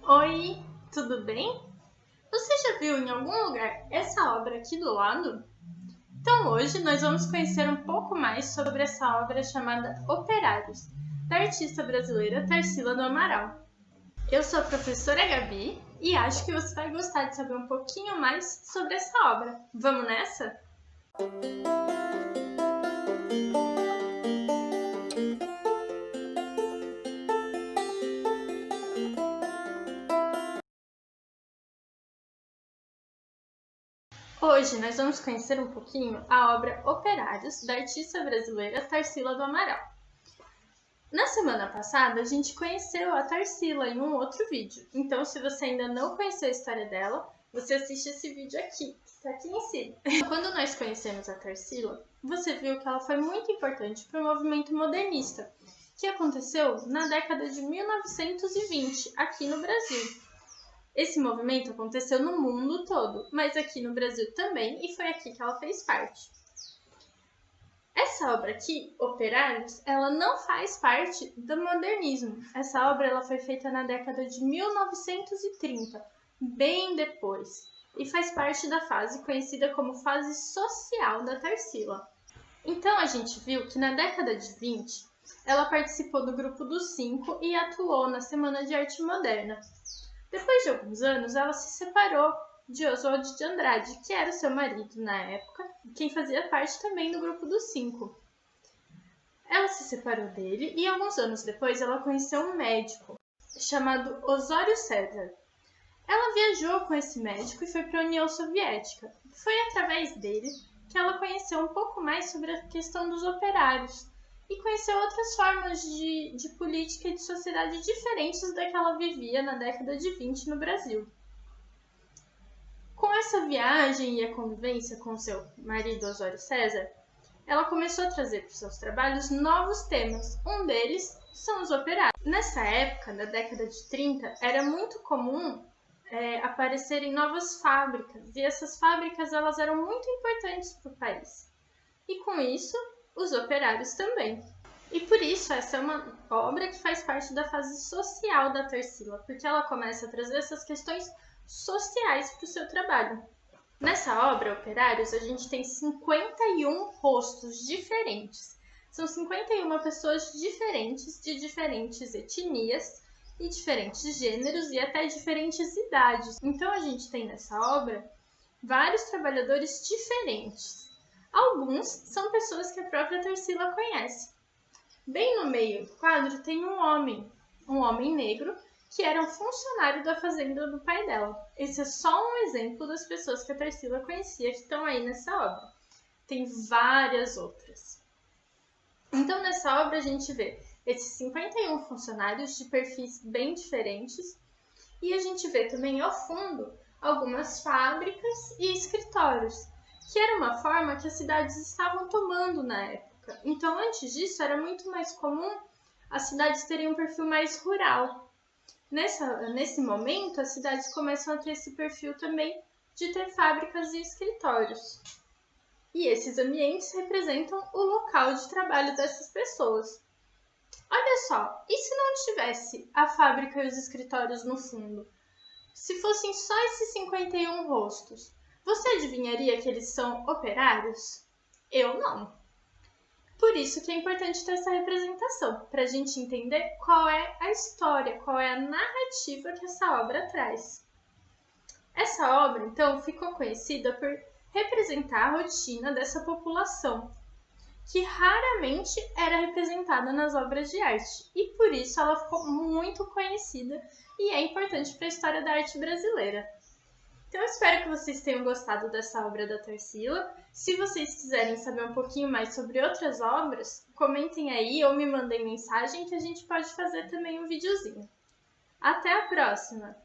Oi, tudo bem? Você já viu em algum lugar essa obra aqui do lado? Então hoje nós vamos conhecer um pouco mais sobre essa obra chamada Operários, da artista brasileira Tarsila do Amaral. Eu sou a professora Gabi e acho que você vai gostar de saber um pouquinho mais sobre essa obra. Vamos nessa? Hoje nós vamos conhecer um pouquinho a obra Operários, da artista brasileira Tarsila do Amaral. Na semana passada, a gente conheceu a Tarsila em um outro vídeo, então se você ainda não conheceu a história dela, você assiste esse vídeo aqui, que está aqui em cima. Quando nós conhecemos a Tarsila, você viu que ela foi muito importante para o movimento modernista, que aconteceu na década de 1920, aqui no Brasil. Esse movimento aconteceu no mundo todo, mas aqui no Brasil também, e foi aqui que ela fez parte. Essa obra aqui, Operários, ela não faz parte do modernismo. Essa obra ela foi feita na década de 1930, bem depois, e faz parte da fase conhecida como fase social da Tarsila. Então a gente viu que na década de 20, ela participou do grupo dos 5 e atuou na Semana de Arte Moderna. Depois de alguns anos, ela se separou de Oswald de Andrade, que era seu marido na época, e quem fazia parte também do grupo dos 5. Ela se separou dele e alguns anos depois ela conheceu um médico chamado Osório César. Ela viajou com esse médico e foi para a União Soviética. Foi através dele que ela conheceu um pouco mais sobre a questão dos operários e conheceu outras formas de política e de sociedade diferentes da que ela vivia na década de 20 no Brasil. Com essa viagem e a convivência com seu marido Osório César, ela começou a trazer para os seus trabalhos novos temas. Um deles são os operários. Nessa época, na década de 30, era muito comum aparecerem novas fábricas, e essas fábricas elas eram muito importantes para o país. E com isso, os operários também. E por isso essa é uma obra que faz parte da fase social da Tarsila, porque ela começa a trazer essas questões sociais para o seu trabalho. Nessa obra, Operários, a gente tem 51 rostos diferentes. São 51 pessoas diferentes, de diferentes etnias e diferentes gêneros e até diferentes idades. Então a gente tem nessa obra vários trabalhadores diferentes. Alguns são pessoas que a própria Tarsila conhece. Bem no meio do quadro tem um homem negro, que era um funcionário da fazenda do pai dela. Esse é só um exemplo das pessoas que a Tarsila conhecia que estão aí nessa obra. Tem várias outras. Então, nessa obra a gente vê esses 51 funcionários de perfis bem diferentes e a gente vê também ao fundo algumas fábricas e escritórios, que era uma forma que as cidades estavam tomando na época. Então, antes disso, era muito mais comum as cidades terem um perfil mais rural. Nesse momento, as cidades começam a ter esse perfil também de ter fábricas e escritórios. E esses ambientes representam o local de trabalho dessas pessoas. Olha só, e se não tivesse a fábrica e os escritórios no fundo? Se fossem só esses 51 rostos, você adivinharia que eles são operários? Eu não. Por isso que é importante ter essa representação, para a gente entender qual é a história, qual é a narrativa que essa obra traz. Essa obra, então, ficou conhecida por representar a rotina dessa população, que raramente era representada nas obras de arte, e por isso ela ficou muito conhecida e é importante para a história da arte brasileira. Então, eu espero que vocês tenham gostado dessa obra da Tarsila. Se vocês quiserem saber um pouquinho mais sobre outras obras, comentem aí ou me mandem mensagem que a gente pode fazer também um videozinho. Até a próxima!